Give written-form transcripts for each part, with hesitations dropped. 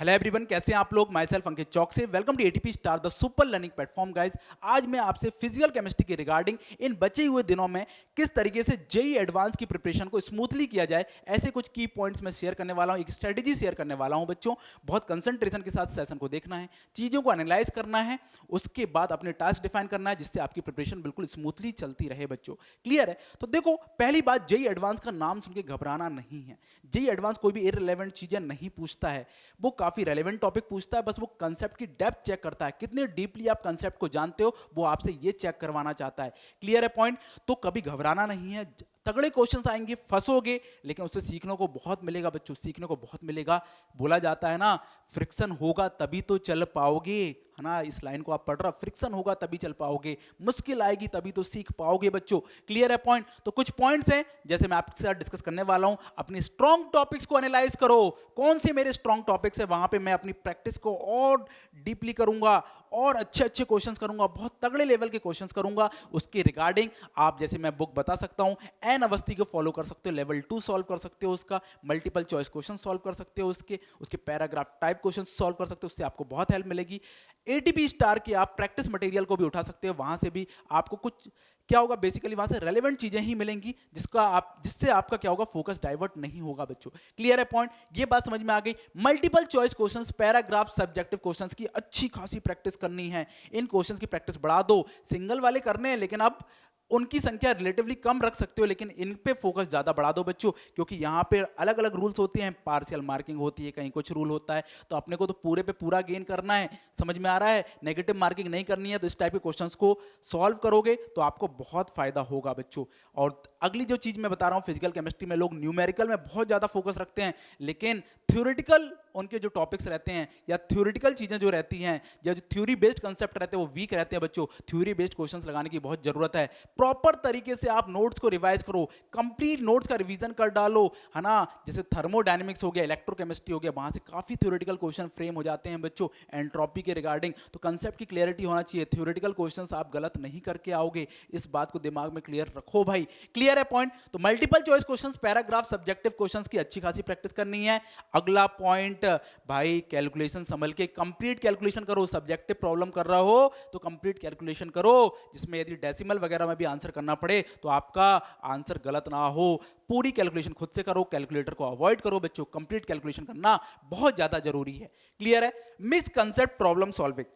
Hello everyone, कैसे हैं आप लोग। माई सेल्फ अंकित चौक से welcome to ATP star the super learning platform. Guys, आज मैं आपसे फिजिकल केमिस्ट्री के रिगार्डिंग इन बचे हुए दिनों में किस तरीके से जेई एडवांस की प्रिपरेशन को स्मूथली किया जाए, ऐसे कुछ की पॉइंट्स मैं शेयर करने वाला हूं, एक स्ट्रेटेजी शेयर करने वाला हूं। बच्चों, बहुत कंसंट्रेशन के साथ सेशन को देखना है, चीज़ों को एनालाइज करना है, उसके बाद अपने टास्क डिफाइन करना है, जिससे आपकी प्रिपरेशन बिल्कुल स्मूथली चलती रहे। बच्चों, क्लियर है? तो देखो, पहली बात, जेई एडवांस का नाम सुन के घबराना नहीं है। जेई एडवांस कोई भी इररिलेवेंट चीजें नहीं पूछता है, वो काफी रेलेवेंट टॉपिक पूछता है। बस वो कंसेप्ट की डेप्थ चेक करता है, कितने डीपली आप कंसेप्ट को जानते हो, वो आपसे ये चेक करवाना चाहता है। क्लियर है पॉइंट? तो कभी घबराना नहीं है। तगड़े क्वेश्चंस आएंगे, फंसोगे, लेकिन उससे सीखने को बहुत मिलेगा। बच्चों, सीखने को बहुत मिलेगा। बोला जाता है ना, फ्रिक्शन होगा तभी तो चल पाओगे, है ना। इस लाइन को आप पढ़ रहे हो, फ्रिक्शन होगा तभी चल पाओगे, मुश्किल आएगी तभी तो सीख पाओगे। बच्चों, क्लियर है पॉइंट? तो कुछ पॉइंट्स हैं जैसे मैं आपके साथ डिस्कस करने वाला हूं। अपनी स्ट्रॉन्ग टॉपिक्स को एनालाइज करो, कौन से मेरे स्ट्रॉन्ग टॉपिक्स है, वहां पे मैं अपनी प्रैक्टिस को और डीपली करूंगा और अच्छे अच्छे क्वेश्चंस करूंगा, बहुत तगड़े लेवल के क्वेश्चंस करूंगा। उसके रिगार्डिंग आप, जैसे मैं बुक बता सकता हूं, एन अवस्थी को फॉलो कर सकते हो, लेवल 2 सॉल्व कर सकते हो, उसका मल्टीपल चॉइस क्वेश्चन सॉल्व कर सकते हो, उसके पैराग्राफ टाइप क्वेश्चन सॉल्व कर सकते हो, उससे आपको बहुत हेल्प मिलेगी। एटीपी स्टार के आप प्रैक्टिस मटेरियल को भी उठा सकते हो, वहां से भी आपको कुछ क्या होगा, बेसिकली वहां से रेलेवेंट चीजें ही मिलेंगी, जिससे आपका क्या होगा, फोकस डाइवर्ट नहीं होगा। बच्चों, क्लियर है पॉइंट? ये बात समझ में आ गई। Multiple choice questions, paragraph, subjective questions की अच्छी खासी प्रैक्टिस करनी है। इन क्वेश्चंस की प्रैक्टिस बढ़ा दो। सिंगल वाले करने हैं, लेकिन अब उनकी संख्या रिलेटिवली कम रख सकते हो, लेकिन इन पे फोकस ज्यादा बढ़ा दो बच्चों, क्योंकि यहाँ पे अलग अलग रूल्स होते हैं। पार्शियल मार्किंग होती है, कहीं कुछ रूल होता है, तो अपने को तो पूरे पे पूरा गेन करना है। समझ में आ रहा है? नेगेटिव मार्किंग नहीं करनी है। तो इस टाइप के क्वेश्चंस को सॉल्व करोगे तो आपको बहुत फायदा होगा बच्चों। और अगली जो चीज मैं बता रहा हूँ, फिजिकल केमिस्ट्री में लोग न्यूमेरिकल में बहुत ज्यादा फोकस रखते हैं, लेकिन थ्योरेटिकल उनके जो टॉपिक्स रहते हैं या थ्योरेटिकल चीजें जो रहती हैं या जो थ्योरी बेस्ड कंसेप्ट रहते हैं, वो वीक रहते हैं। बच्चों, थ्योरी बेस्ड क्वेश्चंस लगाने की बहुत जरूरत है। प्रॉपर तरीके से आप नोट्स को रिवाइज करो, कंप्लीट नोट्स का रिवीजन कर डालो, है ना। जैसे थर्मोडायनेमिक्स हो गया, इलेक्ट्रोकेमिस्ट्री हो गया, वहां से काफी थ्योरेटिकल क्वेश्चन फ्रेम हो जाते हैं बच्चों, एंट्रोपी के रिगार्डिंग। तो कंसेप्ट की क्लियरिटी होना चाहिए। थ्योरेटिकल क्वेश्चंस आप गलत नहीं करके आओगे, इस बात को दिमाग में क्लियर रखो भाई। क्लियर है पॉइंट? तो multiple choice questions, paragraph, subjective questions की अच्छी खासी प्रैक्टिस करनी है। अगला पॉइंट भाई, कैलकुलेशन संभल के, कंप्लीट कैलकुलेशन करो। सब्जेक्टिव प्रॉब्लम कर रहा हो तो कंप्लीट कैलकुलेशन करो, जिसमें यदि डेसिमल वगैरह में भी आंसर करना पड़े तो आपका आंसर गलत ना हो। पूरी कैलकुलेशन खुद से करो, कैलकुलेटर को अवॉइड करो बच्चों। कंप्लीट कैलकुलेशन करना बहुत ज्यादा जरूरी है। क्लियर है? Mix concept problem solving.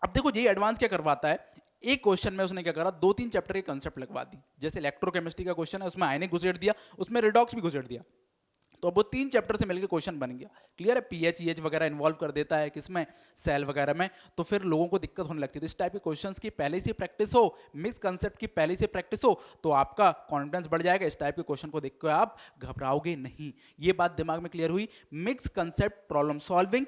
अब देखो, ये एडवांस क्या करवाता है, एक क्वेश्चन में उसने क्या करा, 2-3 चैप्टर के कंसेप्ट लगवा दी। जैसे इलेक्ट्रोकेमिस्ट्री का क्वेश्चन है, उसमें आयनिक घुसेड़ दिया, उसमें रिडॉक्स भी घुसेड़ दिया, तो अब वो 3 चैप्टर से मिलकर क्वेश्चन बन गया। क्लियर है? पीएच ईएच वगैरह इन्वॉल्व कर देता है, किसमें, सेल वगैरह में, तो फिर लोगों को दिक्कत होने लगती है। तो इस टाइप के क्वेश्चंस की पहले से प्रैक्टिस हो, मिक्स कंसेप्ट की पहले से प्रैक्टिस हो, तो आपका कॉन्फिडेंस बढ़ जाएगा। इस टाइप के क्वेश्चन को देखकर आप घबराओगे नहीं। ये बात दिमाग में क्लियर हुई। Mix concept problem solving,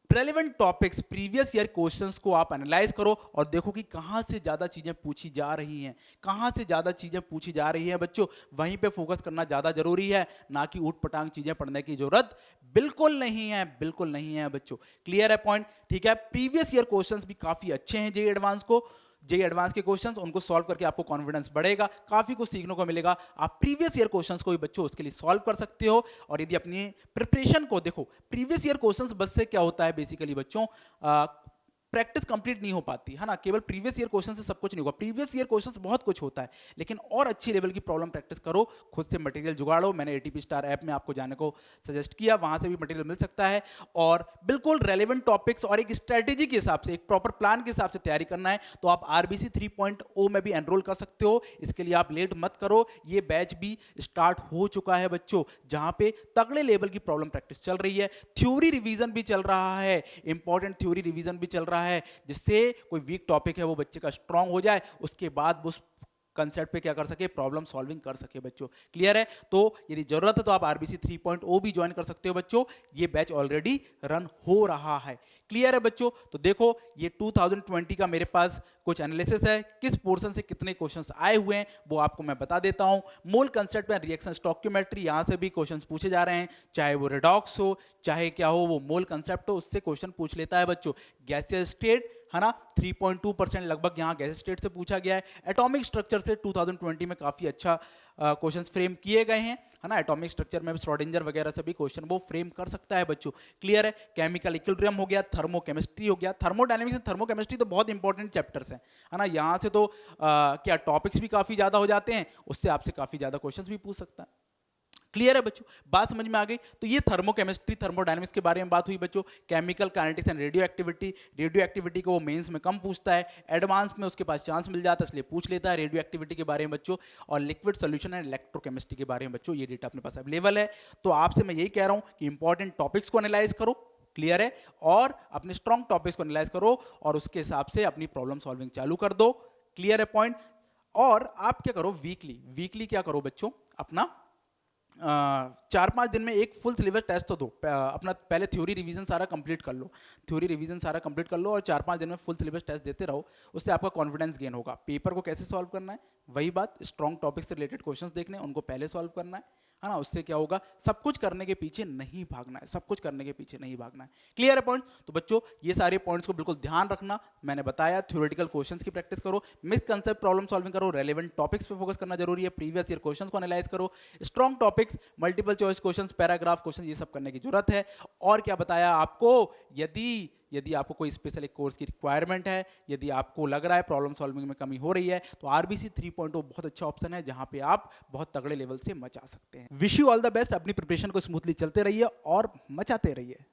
relevant topics, previous year questions को आप एनालाइज करो और देखो कि कहां से ज्यादा चीजें पूछी जा रही हैं, कहां से ज्यादा चीजें पूछी जा रही हैं। बच्चों, वहीं पे फोकस करना ज्यादा जरूरी है, ना कि ऊट पटांग चीजें पढ़ने की जरूरत बिल्कुल नहीं है, बिल्कुल नहीं है बच्चों। क्लियर है पॉइंट? ठीक है। प्रीवियस ईयर क्वेश्चंस भी काफी अच्छे हैं जेईई एडवांस को, जेईई एडवांस के क्वेश्चंस, उनको सॉल्व करके आपको कॉन्फिडेंस बढ़ेगा, काफी कुछ सीखने को मिलेगा। आप प्रीवियस ईयर क्वेश्चंस को भी बच्चों उसके लिए सॉल्व कर सकते हो। और यदि अपनी प्रिपरेशन को देखो, प्रीवियस ईयर क्वेश्चंस बस से क्या होता है बेसिकली बच्चों, प्रैक्टिस कंप्लीट नहीं हो पाती है ना। केवल प्रीवियस ईयर क्वेश्चन से सब कुछ नहीं होगा, प्रीवियस ईयर क्वेश्चन से बहुत कुछ होता है, लेकिन और अच्छी लेवल की प्रॉब्लम प्रैक्टिस करो, खुद से मटेरियल जुगाड़ो। मैंने एटीपी स्टार ऐप में आपको जाने को सजेस्ट किया, वहां से भी मटेरियल मिल सकता है। और बिल्कुल रेलेवेंट टॉपिक्स और एक स्ट्रेटेजी के हिसाब से, एक प्रॉपर प्लान के हिसाब से तैयारी करना है, तो आप आरबीसी 3.0 में भी एनरोल कर सकते हो। इसके लिए आप लेट मत करो, ये बैच भी स्टार्ट हो चुका है बच्चों, जहां पे तगड़े लेवल की प्रॉब्लम प्रैक्टिस चल रही है, थ्योरी रिवीजन भी चल रहा है, इंपॉर्टेंट थ्योरी रिवीजन भी चल रहा है, जिससे कोई वीक टॉपिक है वो बच्चे का स्ट्रांग हो जाए, उसके बाद उस कंसेप्ट पे क्या कर सके, प्रॉब्लम सॉल्विंग कर सके बच्चों। क्लियर है? तो यदि जरूरत है तो आप आरबीसी 3.0 भी ज्वाइन कर सकते हो बच्चों, ये बैच ऑलरेडी रन हो रहा है। क्लियर है बच्चों? तो देखो, ये 2020 का मेरे पास कुछ एनालिसिस है, किस पोर्शन से कितने क्वेश्चंस आए हुए हैं वो आपको मैं बता देता हूं। मोल कंसेप्ट में रिएक्शन स्टोइकियोमेट्री, यहां से भी क्वेश्चंस पूछे जा रहे हैं, चाहे वो रिडॉक्स हो, चाहे क्या हो, वो मोल कंसेप्ट हो, उससे क्वेश्चन पूछ लेता है बच्चों। गैसियस स्टेट, है ना 3.2% लगभग यहाँ गैस स्टेट से पूछा गया है। एटॉमिक स्ट्रक्चर से 2020 में काफ़ी अच्छा क्वेश्चंस फ्रेम किए गए हैं, है ना। एटॉमिक स्ट्रक्चर में श्रोडिंगर वगैरह से भी क्वेश्चन वो फ्रेम कर सकता है बच्चों, क्लियर है। केमिकल इक्विलिब्रियम हो गया, थर्मोकेमिस्ट्री हो गया, थर्मोडायनेमिक्स एंड थर्मोकेमिस्ट्री तो बहुत इंपॉर्टेंट चैप्टर्स हैं, है ना। यहाँ से तो क्या टॉपिक्स भी काफ़ी ज़्यादा हो जाते हैं, उससे आपसे काफ़ी ज़्यादा क्वेश्चंस भी पूछ सकता है, क्लियर है बच्चों। बात समझ में आ गई। तो ये थर्मोकेमिस्ट्री थर्मोडायनेमिक्स के बारे में बात हुई बच्चों। Chemical kinetics and radio activity को वो मेंस में कम पूछता है, एडवांस में उसके पास चांस मिल जाता है, इसलिए पूछ लेता है रेडियो एक्टिविटी के बारे में बच्चों। और लिक्विड सोल्यूशन एंड इलेक्ट्रोकेमिस्ट्री के बारे में बच्चों ये डेटा अपने पास अवेलेबल है। तो आपसे मैं यही कह रहा हूं कि इंपॉर्टेंट टॉपिक्स को एनालाइज करो, क्लियर है, और अपने स्ट्रॉन्ग टॉपिक्स को एनालाइज करो और उसके हिसाब से अपनी प्रॉब्लम सॉल्विंग चालू कर दो, क्लियर है पॉइंट। और आप क्या करो, वीकली क्या करो बच्चों, अपना 4-5 दिन में एक फुल सिलेबस टेस्ट तो दो। अपना पहले थ्योरी रिवीजन सारा कंप्लीट कर लो, और 4-5 दिन में फुल सिलेबस टेस्ट देते रहो। उससे आपका कॉन्फिडेंस गेन होगा। पेपर को कैसे सॉल्व करना है, वही बात, स्ट्रॉन्ग टॉपिक से रिलेटेड क्वेश्चंस देखने, उनको पहले सॉल्व करना है ना। उससे क्या होगा, सब कुछ करने के पीछे नहीं भागना है, क्लियर है पॉइंट। तो बच्चों ये सारे पॉइंट्स को बिल्कुल ध्यान रखना। मैंने बताया थ्योरेटिकल क्वेश्चंस की प्रैक्टिस करो, मिसकंसेप्ट प्रॉब्लम सॉल्विंग करो, रेलेवेंट टॉपिक्स पे फोकस करना जरूरी है, प्रीवियस ईयर क्वेश्चंस को एनालाइज करो, strong topics, multiple choice questions, paragraph question, ये सब करने की जरूरत है। और क्या बताया आपको, यदि आपको कोई स्पेशल एक कोर्स की रिक्वायरमेंट है, यदि आपको लग रहा है प्रॉब्लम सॉल्विंग में कमी हो रही है, तो RBC 3.0 बहुत अच्छा ऑप्शन है, जहां पे आप बहुत तगड़े लेवल से मचा सकते हैं। Wish you all the best. अपनी प्रिपरेशन को स्मूथली चलते रहिए और मचाते रहिए।